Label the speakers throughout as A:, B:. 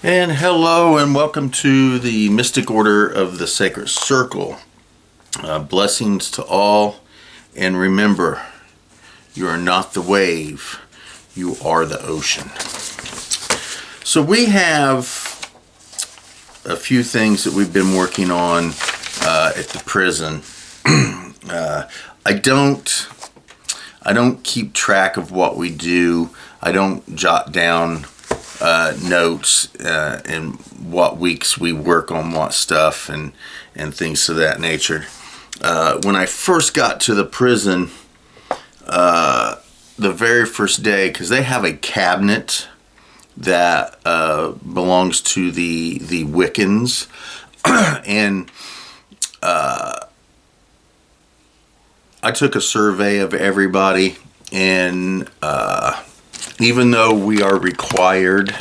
A: And hello and welcome to the Mystic Order of the Sacred Circle. Blessings to all, and remember, you are not the wave, you are the ocean. So we have a few things that we've been working on at the prison. I don't keep track of what we do. I don't jot down notes and what weeks we work on what stuff and things of that nature. When I first got to the prison, the very first day, because they have a cabinet that belongs to the Wiccans, and I took a survey of everybody, and even though we are required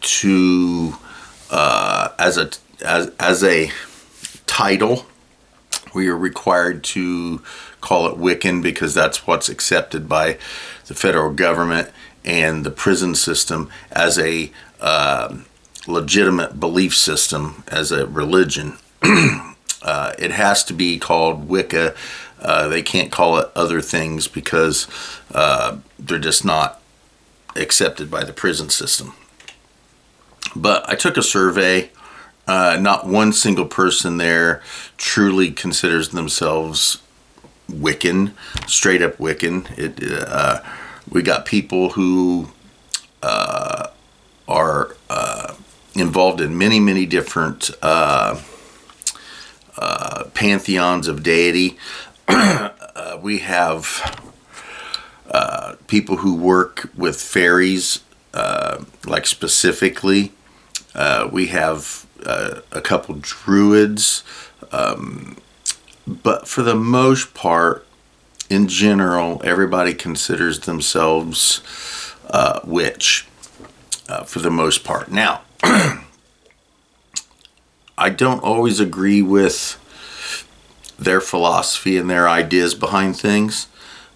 A: to, as a title, we are required to call it Wiccan because that's what's accepted by the federal government and the prison system as a legitimate belief system, as a religion. It has to be called Wicca. They can't call it other things because they're just not accepted by the prison system. But I took a survey. Not one single person there truly considers themselves Wiccan, straight up Wiccan. We got people who are involved in many different pantheons of deity. We have people who work with fairies, like specifically. We have a couple druids, but for the most part, in general, everybody considers themselves witch, for the most part. Now, I don't always agree with their philosophy and their ideas behind things,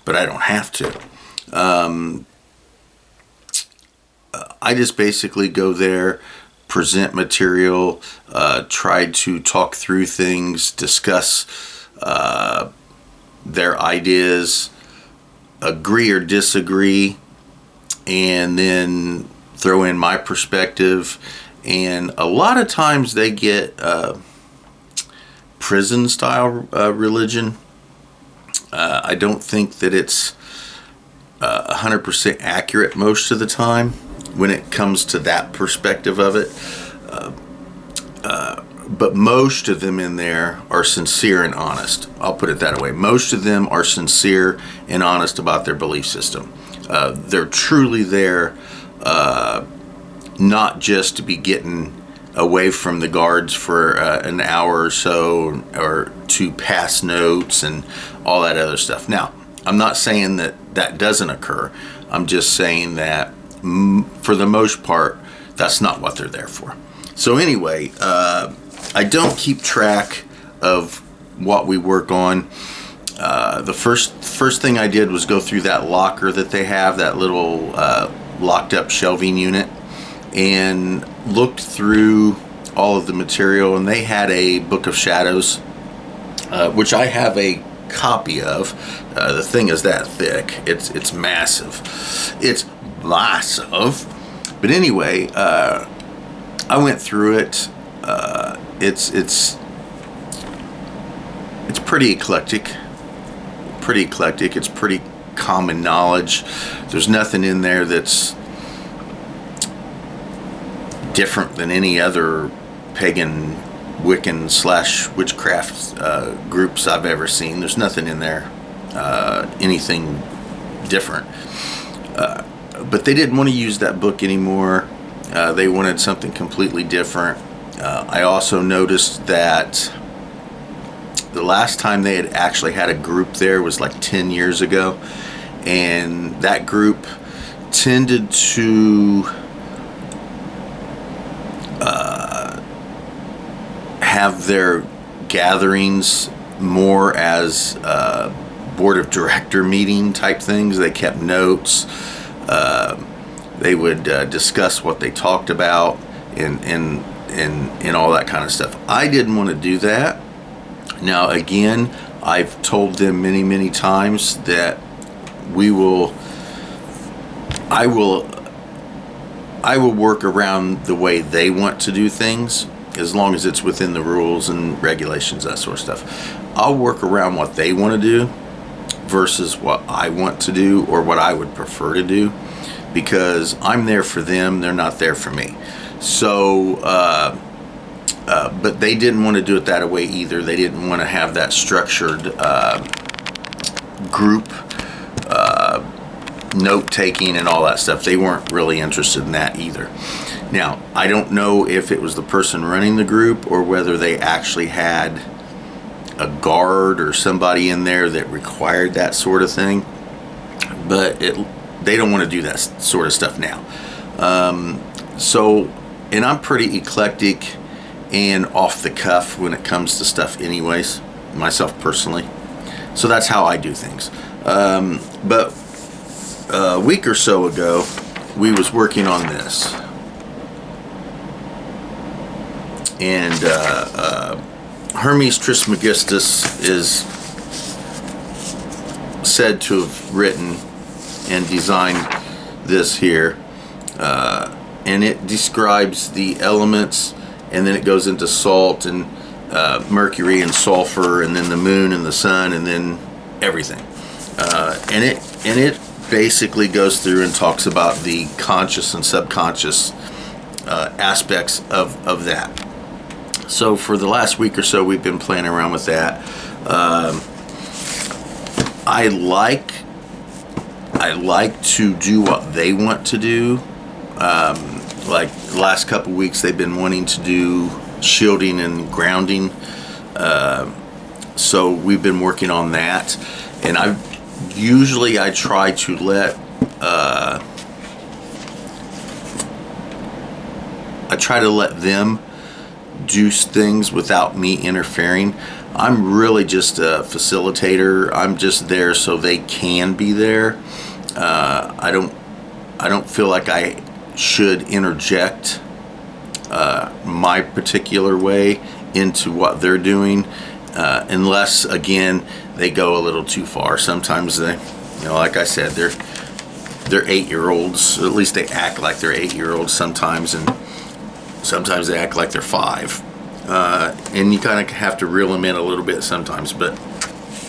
A: but I don't have to. I just basically go there, present material, try to talk through things, discuss their ideas, agree or disagree, and then throw in my perspective. And a lot of times they get prison style religion. I don't think that it's 100% accurate most of the time when it comes to that perspective of it. But most of them in there are sincere and honest. I'll put it that way. Most of them are sincere and honest about their belief system. They're truly there, not just to be getting away from the guards for an hour or so, or to pass notes and all that other stuff. Now, I'm not saying that doesn't occur. I'm just saying that for the most part, that's not what they're there for. So anyway, I don't keep track of what we work on. The first thing I did was go through that locker that they have, that little locked up shelving unit, and looked through all of the material. And they had a Book of Shadows, which I have a copy of. The thing is that thick. It's massive. It's massive. But anyway, I went through it. It's pretty eclectic. It's pretty common knowledge. There's nothing in there that's different than any other pagan, Wiccan / witchcraft groups I've ever seen. There's nothing in there, anything different. But they didn't want to use that book anymore. They wanted something completely different. I also noticed that the last time they had actually had a group there was like 10 years ago. And that group tended to have their gatherings more as board of director meeting type things. They kept notes. They would discuss what they talked about. and all that kind of stuff. I didn't want to do that. Now again, I've told them many times that I will work around the way they want to do things, as long as it's within the rules and regulations, that sort of stuff. I'll work around what they want to do versus what I want to do or what I would prefer to do, because I'm there for them, they're not there for me. So, but they didn't want to do it that way either. They didn't want to have that structured group note-taking and all that stuff. They weren't really interested in that either. Now, I don't know if it was the person running the group or whether they actually had a guard or somebody in there that required that sort of thing, but they don't want to do that sort of stuff now. And I'm pretty eclectic and off the cuff when it comes to stuff anyways, myself personally. So that's how I do things. But a week or so ago, we was working on this. And Hermes Trismegistus is said to have written and designed this here. And it describes the elements, and then it goes into salt and mercury and sulfur, and then the moon and the sun, and then everything. And it basically goes through and talks about the conscious and subconscious aspects of that. So for the last week or so, we've been playing around with that. I like to do what they want to do. Like the last couple weeks, they've been wanting to do shielding and grounding. So we've been working on that, and I try to let them do things without me interfering. I'm really just a facilitator. I'm just there so they can be there. I don't feel like I should interject my particular way into what they're doing, unless again they go a little too far. Sometimes they, like I said, they're 8-year-olds. At least they act like they're 8-year-olds sometimes, and sometimes they act like they're 5. And you kind of have to reel them in a little bit sometimes. But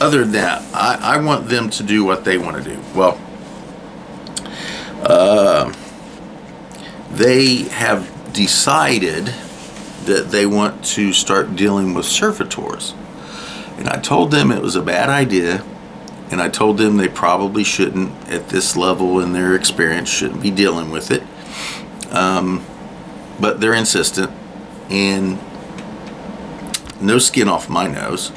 A: other than that, I want them to do what they want to do. Well, they have decided that they want to start dealing with servitors. And I told them it was a bad idea, and I told them they probably shouldn't, at this level in their experience, shouldn't be dealing with it. But they're insistent, and no skin off my nose.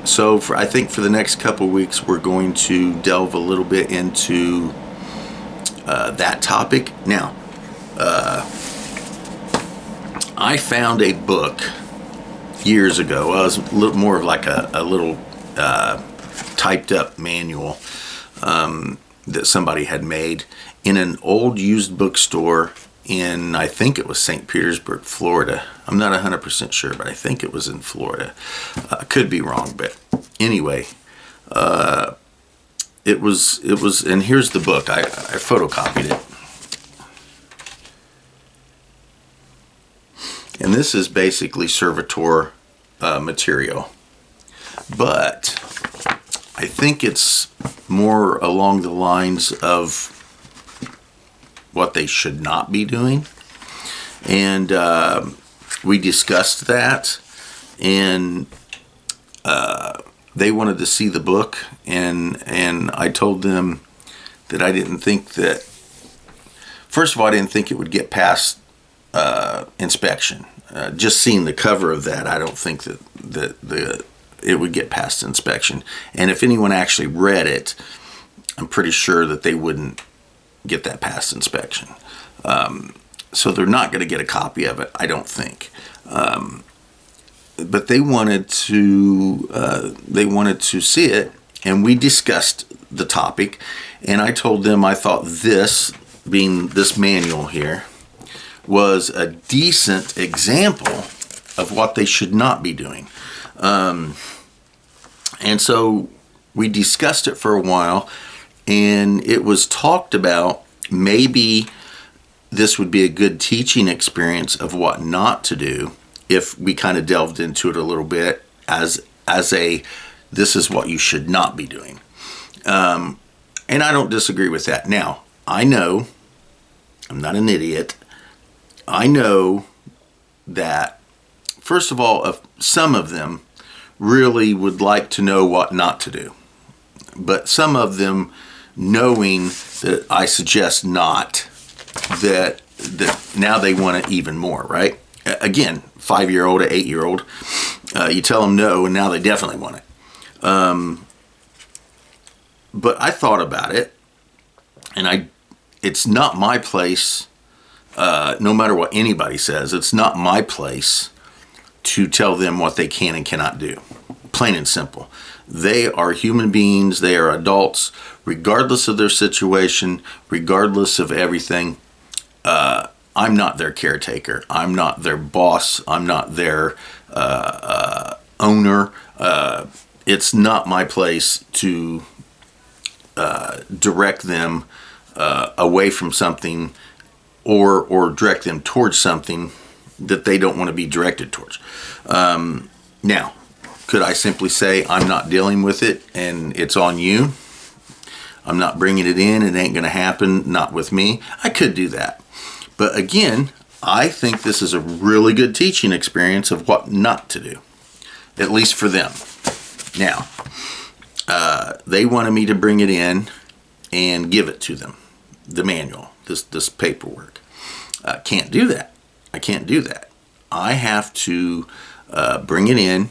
A: So I think for the next couple weeks, we're going to delve a little bit into that topic. Now, I found a book years ago. It was a little more of like a little typed up manual that somebody had made in an old used bookstore in, I think it was St. Petersburg, Florida. I'm not 100% sure, but I think it was in Florida. I could be wrong, but anyway, it was, and here's the book. I photocopied it. And this is basically servitor material. But I think it's more along the lines of what they should not be doing. And we discussed that. And they wanted to see the book. And I told them that I didn't think that... First of all, I didn't think it would get past inspection. Just seeing the cover of that, I don't think that it would get past inspection. And if anyone actually read it, I'm pretty sure that they wouldn't get that past inspection. So they're not going to get a copy of it, I don't think. But they wanted to see it, and we discussed the topic. And I told them I thought this, being this manual here, was a decent example of what they should not be doing. And so we discussed it for a while, and it was talked about maybe this would be a good teaching experience of what not to do if we kind of delved into it a little bit as a this is what you should not be doing. And I don't disagree with that. Now, I know, I'm not an idiot, I know that, first of all, some of them really would like to know what not to do. But some of them, knowing that I suggest not, that now they want it even more, right? Again, 5-year-old to 8-year-old, you tell them no, and now they definitely want it. But I thought about it, and it's not my place, no matter what anybody says, it's not my place to tell them what they can and cannot do. Plain and simple. They are human beings, they are adults, regardless of their situation, regardless of everything. I'm not their caretaker. I'm not their boss. I'm not their owner. It's not my place to direct them away from something or direct them towards something that they don't want to be directed towards. Now, could I simply say I'm not dealing with it and it's on you? I'm not bringing it in. It ain't going to happen. Not with me. I could do that. But again, I think this is a really good teaching experience of what not to do, at least for them. Now, they wanted me to bring it in and give it to them, the manual, this paperwork. Can't do that. I can't do that. I have to bring it in,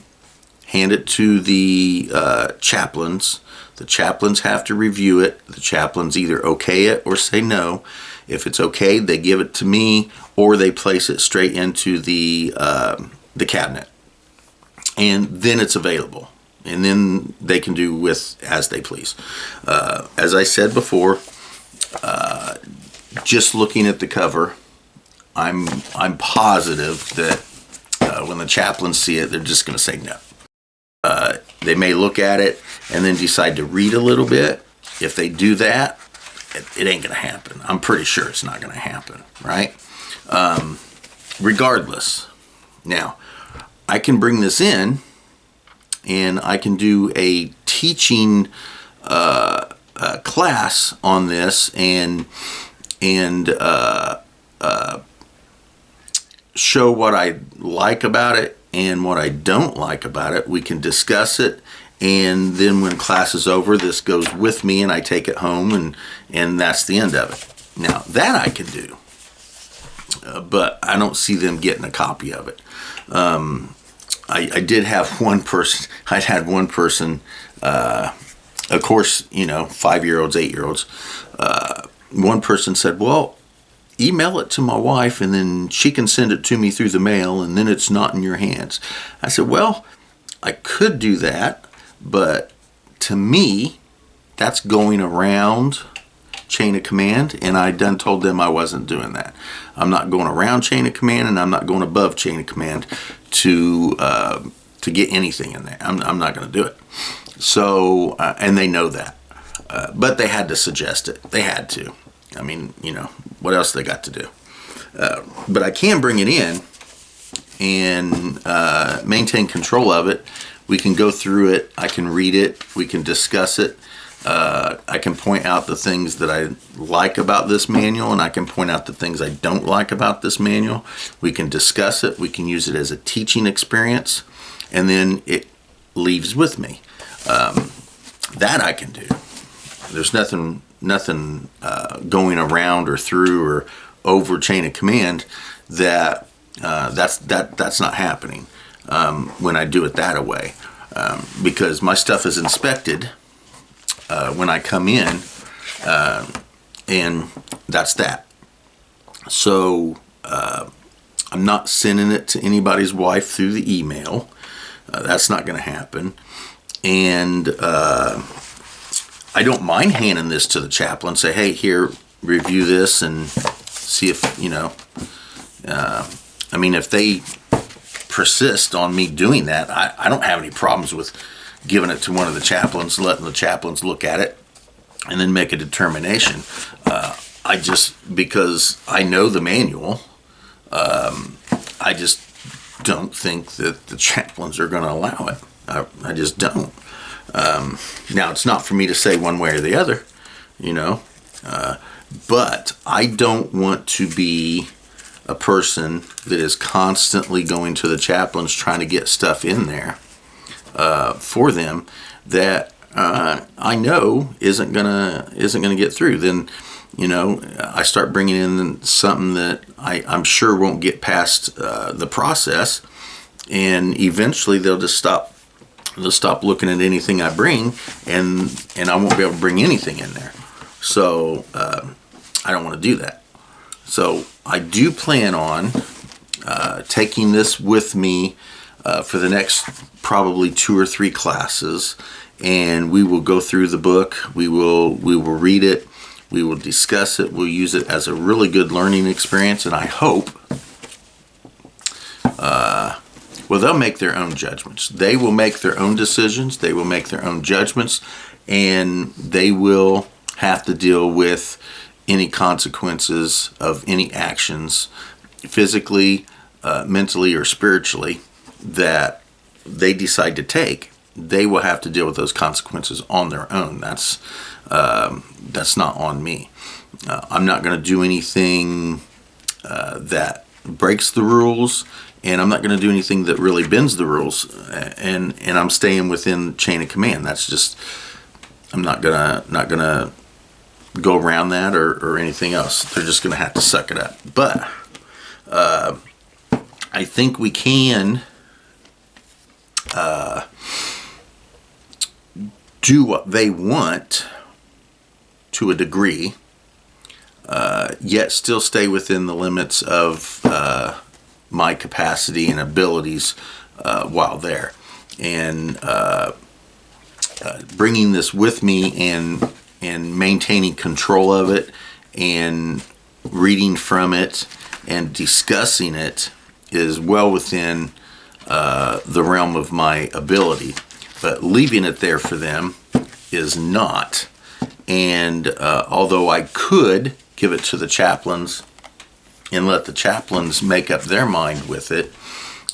A: hand it to the chaplains. The chaplains have to review it. The chaplains either okay it or say no. If it's okay, they give it to me, or they place it straight into the cabinet, and then it's available, and then they can do with as they please. As I said before, just looking at the cover, I'm positive that when the chaplains see it, they're just going to say no. They may look at it and then decide to read a little bit. If they do that, it ain't going to happen. I'm pretty sure it's not going to happen, right? Regardless. Now, I can bring this in and I can do a teaching class on this and show what I like about it and what I don't like about it. We can discuss it, and then when class is over, this goes with me and I take it home, and that's the end of it. Now, that I can do, but I don't see them getting a copy of it. I did have one person, I'd had one person, of course, 5-year-olds, 8-year-olds, one person said, well, email it to my wife and then she can send it to me through the mail and then it's not in your hands. I said, well, I could do that, but to me, that's going around chain of command, and I done told them I wasn't doing that. I'm not going around chain of command, and I'm not going above chain of command to get anything in there. I'm not going to do it. So, and they know that. But they had to suggest it. They had to. I mean, what else they got to do? But I can bring it in and maintain control of it. We can go through it. I can read it. We can discuss it. I can point out the things that I like about this manual, and I can point out the things I don't like about this manual. We can discuss it. We can use it as a teaching experience, and then it leaves with me. That I can do. There's nothing going around or through or over chain of command that's not happening when I do it that way, because my stuff is inspected when I come in, and that's that. So I'm not sending it to anybody's wife through the email. That's not going to happen. And I don't mind handing this to the chaplain, say, hey, here, review this and see if, I mean, if they persist on me doing that, I don't have any problems with giving it to one of the chaplains, letting the chaplains look at it, and then make a determination. I just, because I know the manual, I just don't think that the chaplains are going to allow it. I just don't. Now, it's not for me to say one way or the other, but I don't want to be a person that is constantly going to the chaplains trying to get stuff in there for them that I know isn't gonna get through. Then I start bringing in something that I'm sure won't get past the process, and eventually they'll just stop looking at anything I bring, and I won't be able to bring anything in there. So I don't want to do that. So I do plan on taking this with me for the next probably 2 or 3 classes, and we will go through the book. We will read it. We will discuss it. We'll use it as a really good learning experience, and I hope, well, they'll make their own judgments. They will make their own decisions. They will make their own judgments, and they will have to deal with any consequences of any actions, physically, mentally, or spiritually, that they decide to take. They will have to deal with those consequences on their own. That's not on me. I'm not going to do anything that breaks the rules, and I'm not going to do anything that really bends the rules. And I'm staying within chain of command. That's just, I'm not gonna go around that or anything else. They're just going to have to suck it up. But I think we can do what they want to a degree, yet still stay within the limits of my capacity and abilities while there. And bringing this with me and maintaining control of it and reading from it and discussing it is well within the realm of my ability. But leaving it there for them is not. And although I could give it to the chaplains and let the chaplains make up their mind with it,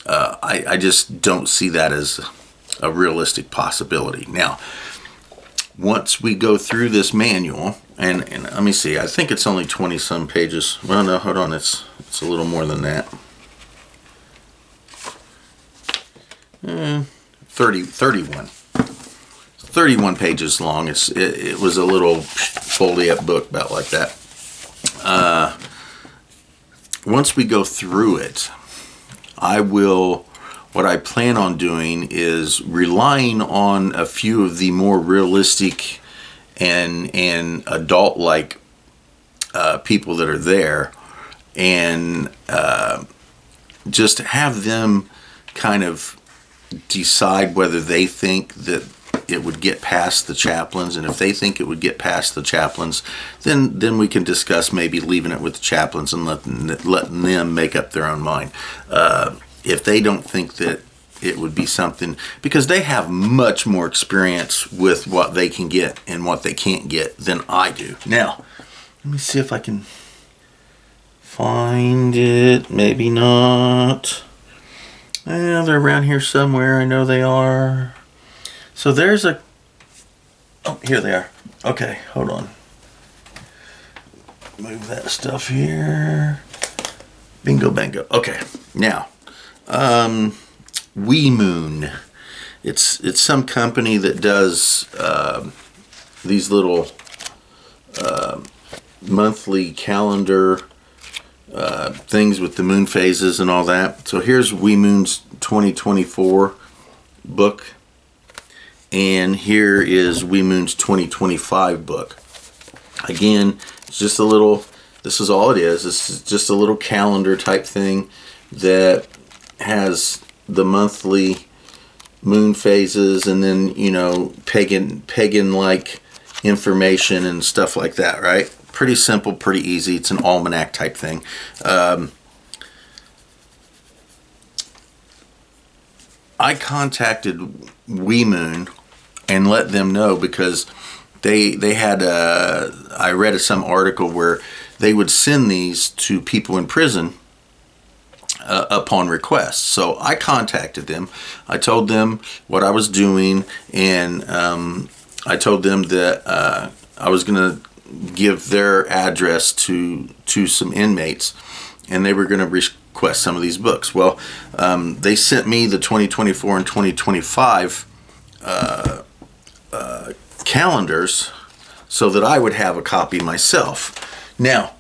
A: I just don't see that as a realistic possibility. Now, once we go through this manual, and let me see, I think it's only 20 some pages. Well, no, hold on, it's a little more than that. 31 pages long. It was a little foldy up book about like that. Once we go through it, what I plan on doing is relying on a few of the more realistic and adult-like people that are there, and just have them kind of decide whether they think that it would get past the chaplains, and if they think it would get past the chaplains, then we can discuss maybe leaving it with the chaplains and letting them make up their own mind. If they don't think that it would be something, because they have much more experience with what they can get and what they can't get than I do. Now, let me see if I can find it. Maybe not. They're around here somewhere. I know they are. So there's oh, here they are. Okay, hold on. Move that stuff here. Bingo bango. Okay, now, WeMoon. It's some company that does these little monthly calendar things with the moon phases and all that. So here's WeMoon's 2024 book, and here is WeMoon's 2025 book. Again, it's just a little, this is all it is. This is just a little calendar type thing that has the monthly moon phases, and then, you know, pagan like information and stuff like that, right? Pretty simple, pretty easy. It's an almanac type thing. I contacted WeMoon and let them know because they had I read some article where they would send these to people in prison upon request. So I contacted them. I told them what I was doing, and I told them that I was going to give their address to some inmates, and they were going to request some of these books. Well, they sent me the 2024 and 2025 calendars so that I would have a copy myself. Now,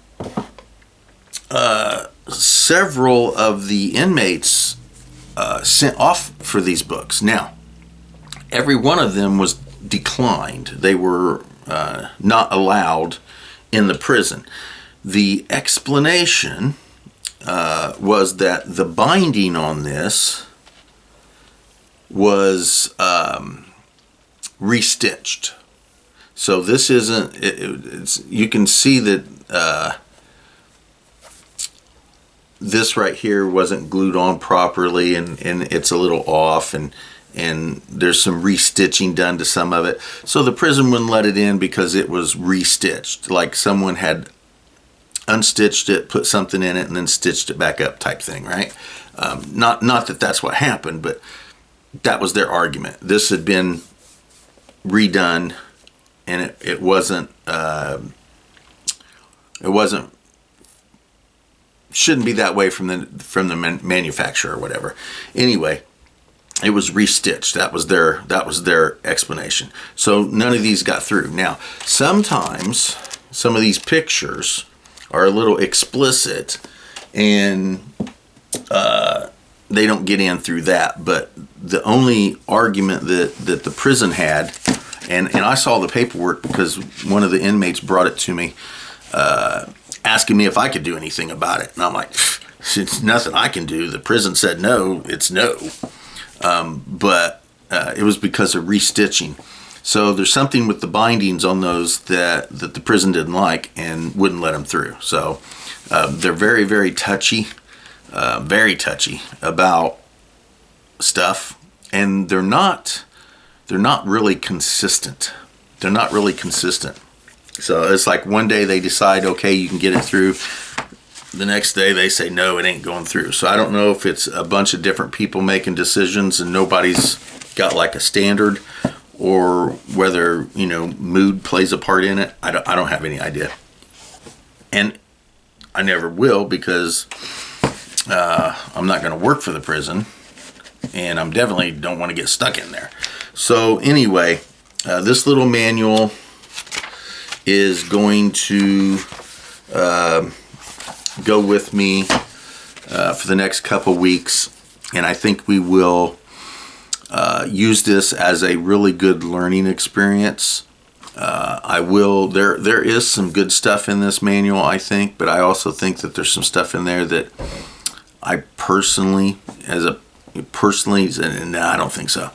A: several of the inmates sent off for these books. Now, every one of them was declined. They were not allowed in the prison. The explanation was that the binding on this was restitched. So this isn't, it's, you can see that this right here wasn't glued on properly, and it's a little off, and there's some restitching done to some of it. So the prison wouldn't let it in because it was restitched, like someone had unstitched it, put something in it, and then stitched it back up type thing, right? Not that that's what happened, but that was their argument. This had been redone, and it wasn't shouldn't be that way from the manufacturer or whatever. Anyway, it was restitched. That was their explanation. So none of these got through. Now, sometimes some of these pictures are a little explicit, and they don't get in through that. But the only argument that the prison had, and I saw the paperwork because one of the inmates brought it to me, asking me if I could do anything about it. And I'm like, it's nothing I can do. The prison said no, it's no. But it was because of restitching. So there's something with the bindings on those that the prison didn't like and wouldn't let them through. So they're very, very touchy about stuff, and they're not really consistent. They're not really consistent. So it's like one day they decide, okay, you can get it through. The next day they say, no, it ain't going through. So I don't know if it's a bunch of different people making decisions and nobody's got like a standard, or whether, mood plays a part in it. I don't have any idea. And I never will, because I'm not going to work for the prison, and I'm definitely don't want to get stuck in there. So anyway, this little manual is going to go with me for the next couple weeks, and I think we will use this as a really good learning experience. There is some good stuff in this manual, I think, but I also think that there's some stuff in there that I personally, no, I don't think so.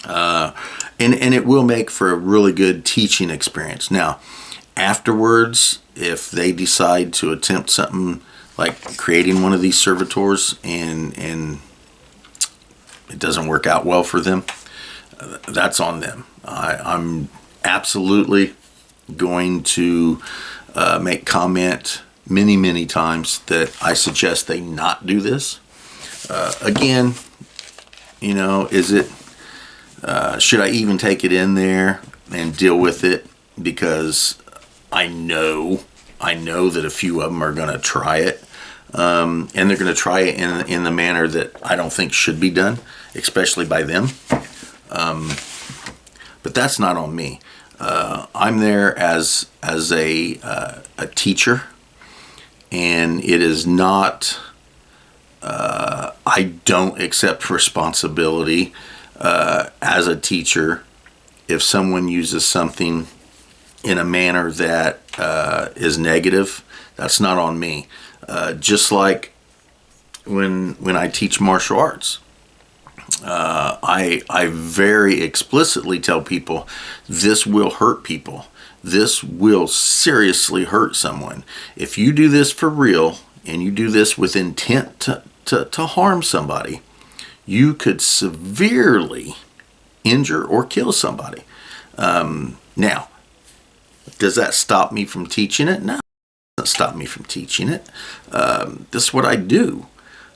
A: And it will make for a really good teaching experience. Now, afterwards, if they decide to attempt something like creating one of these servitors and it doesn't work out well for them, that's on them. I'm absolutely going to make comment many times that I suggest they not do this. Again, is it, should I even take it in there and deal with it? Because I know that a few of them are going to try it, and they're going to try it in the manner that I don't think should be done, especially by them. But that's not on me. I'm there as a teacher, and it is not. I don't accept responsibility as a teacher if someone uses something in a manner that is negative. That's not on me. Just like when I teach martial arts, I very explicitly tell people this will hurt people. This will seriously hurt someone. If you do this for real and you do this with intent to harm somebody, you could severely injure or kill somebody. Now, does that stop me from teaching it? No, it doesn't stop me from teaching it. This is what I do.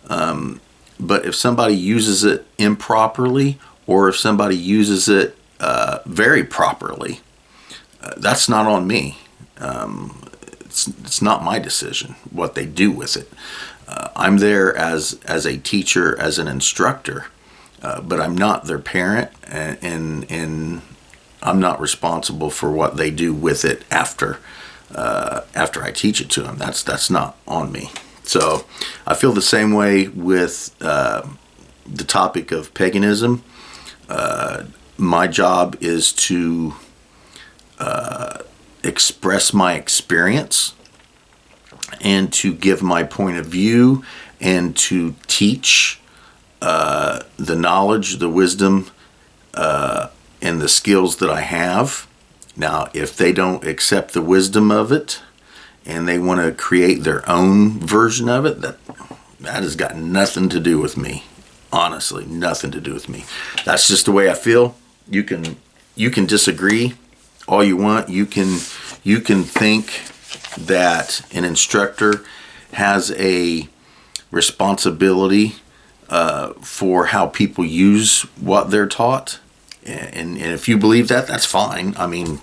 A: But if somebody uses it improperly, or if somebody uses it very properly, that's not on me. It's not my decision what they do with it. I'm there as a teacher, as an instructor, but I'm not their parent, and I'm not responsible for what they do with it after I teach it to them. That's not on me. So I feel the same way with the topic of paganism. My job is to express my experience and to give my point of view and to teach the knowledge, the wisdom, and the skills that I have. Now, if they don't accept the wisdom of it and they want to create their own version of it, that has got nothing to do with me. Honestly, nothing to do with me. That's just the way I feel. You can disagree all you want. You can think that an instructor has a responsibility for how people use what they're taught, and if you believe that, that's fine. I mean,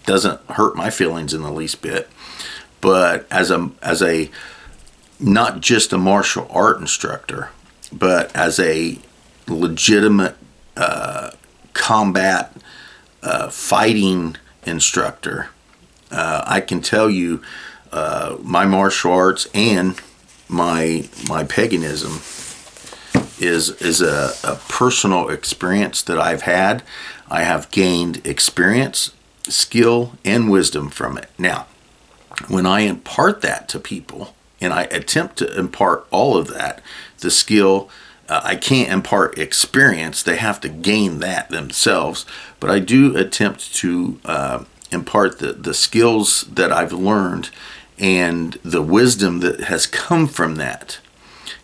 A: doesn't hurt my feelings in the least bit. But as a not just a martial art instructor, but as a legitimate combat fighting instructor, I can tell you my martial arts and my paganism is a personal experience that I've had. I have gained experience, skill, and wisdom from it. Now, when I impart that to people, and I attempt to impart all of that, the skill, I can't impart experience. They have to gain that themselves. But I do attempt to impart the skills that I've learned and the wisdom that has come from that.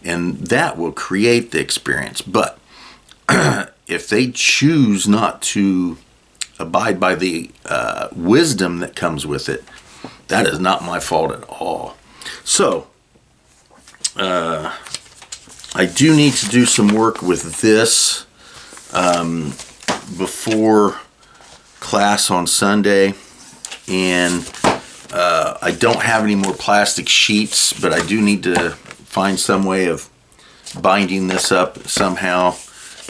A: And that will create the experience. But if they choose not to abide by the wisdom that comes with it, that is not my fault at all. So, I do need to do some work with this before class on Sunday, and I don't have any more plastic sheets, but I do need to find some way of binding this up somehow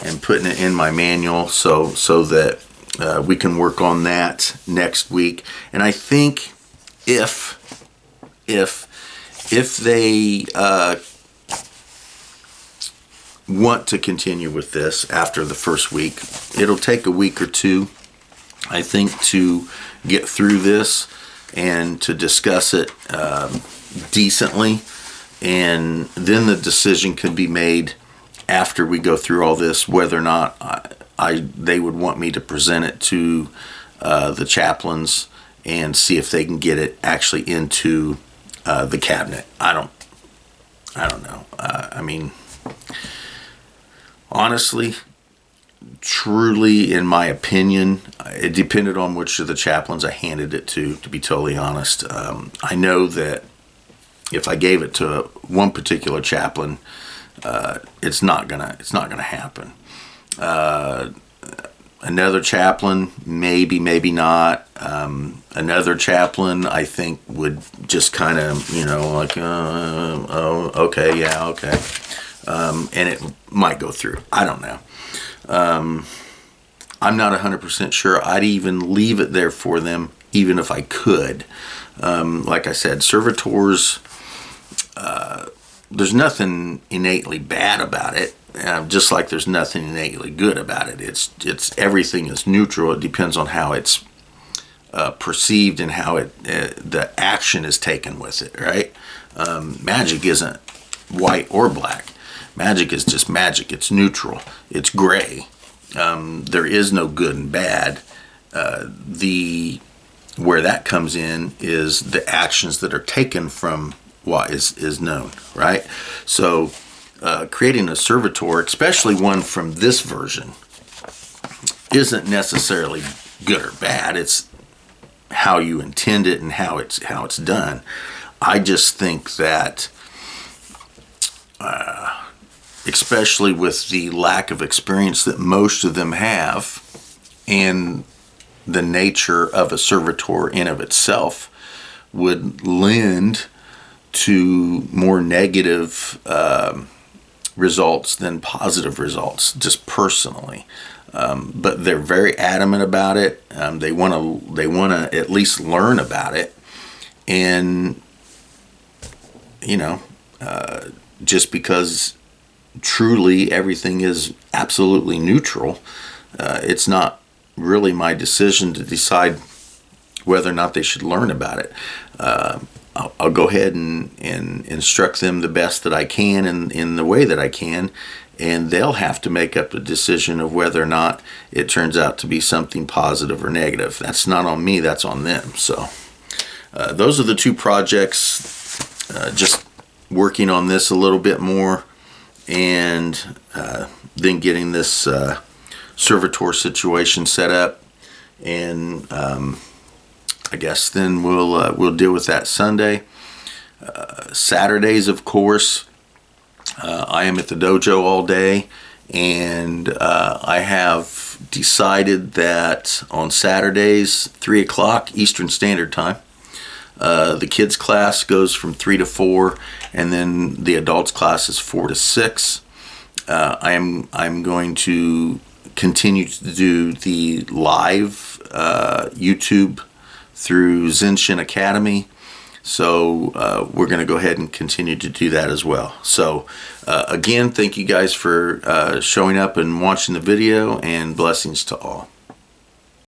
A: and putting it in my manual so that we can work on that next week. And I think if they want to continue with this after the first week, it'll take a week or two, I think, to get through this and to discuss it decently, and then the decision can be made after we go through all this whether or not they would want me to present it to the chaplains and see if they can get it actually into the cabinet. I don't know. I mean, honestly, truly, in my opinion, it depended on which of the chaplains I handed it to be totally honest. I know that if I gave it to one particular chaplain, it's not gonna happen. Another chaplain, maybe not. Another chaplain, I think, would just kind of, like, oh, okay, yeah, okay. And it might go through. I don't know. I'm not 100% sure I'd even leave it there for them, even if I could. Like I said, servitors, there's nothing innately bad about it. Just like there's nothing innately good about it. It's everything is neutral. It depends on how it's perceived and how the action is taken with it, right? Magic isn't white or black. Magic is just magic. It's neutral. It's gray. There is no good and bad. Where that comes in is the actions that are taken from what is known, right? So creating a servitor, especially one from this version, isn't necessarily good or bad. It's how you intend it and how it's done. I just think that, especially with the lack of experience that most of them have, and the nature of a servitor in of itself, would lend to more negative results than positive results, just personally. But they're very adamant about it. They want to at least learn about it, and just because truly everything is absolutely neutral, it's not really my decision to decide whether or not they should learn about it. I'll go ahead and instruct them the best that I can in the way that I can, and they'll have to make up the decision of whether or not it turns out to be something positive or negative. That's not on me, that's on them. So those are the two projects. Just working on this a little bit more, and then getting this servitor situation set up, and I guess then we'll deal with that Sunday. Saturdays, of course, I am at the dojo all day, and I have decided that on Saturdays, 3 o'clock Eastern Standard Time, the kids class goes from 3 to 4, and then the adults class is 4 to 6. I'm going to continue to do the live YouTube through Zenshin Academy. So we're going to go ahead and continue to do that as well. So again, thank you guys for showing up and watching the video, and blessings to all.